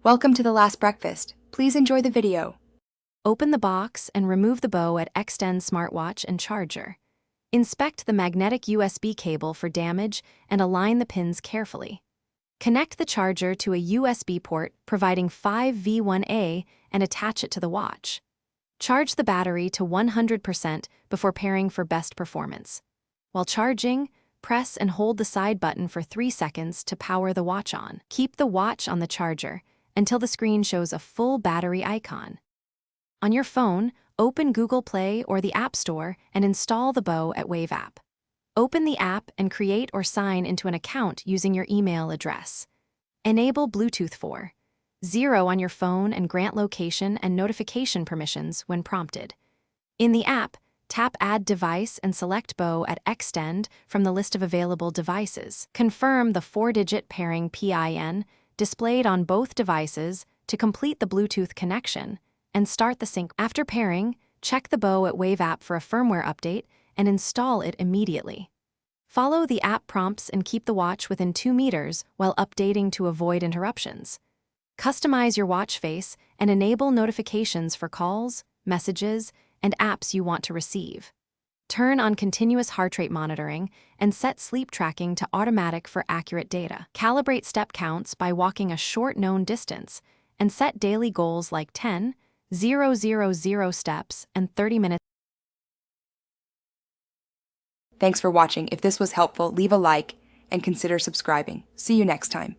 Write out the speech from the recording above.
Welcome to the last breakfast. Please enjoy the video. Open the box and remove the bow at Xtend Smartwatch and charger. Inspect the magnetic USB cable for damage and align the pins carefully. Connect the charger to a USB port providing 5V1A and attach it to the watch. Charge the battery to 100% before pairing for best performance. While charging, press and hold the side button for 3 seconds to power the watch on. Keep the watch on the charger until the screen shows a full battery icon. On your phone, open Google Play or the App Store and install the Boat Wave app. Open the app and create or sign into an account using your email address. Enable Bluetooth 4.0 on your phone and grant location and notification permissions when prompted. In the app, tap Add Device and select Boat Xtend from the list of available devices. Confirm the 4-digit pairing PIN displayed on both devices to complete the Bluetooth connection and start the sync. After pairing, check the Boat Wave app for a firmware update and install it immediately. Follow the app prompts and keep the watch within 2 meters while updating to avoid interruptions. Customize your watch face and enable notifications for calls, messages, and apps you want to receive. Turn on continuous heart rate monitoring and set sleep tracking to automatic for accurate data. Calibrate step counts by walking a short known distance and set daily goals like 10,000 steps and 30 minutes. Thanks for watching. If this was helpful, leave a like and consider subscribing. See you next time.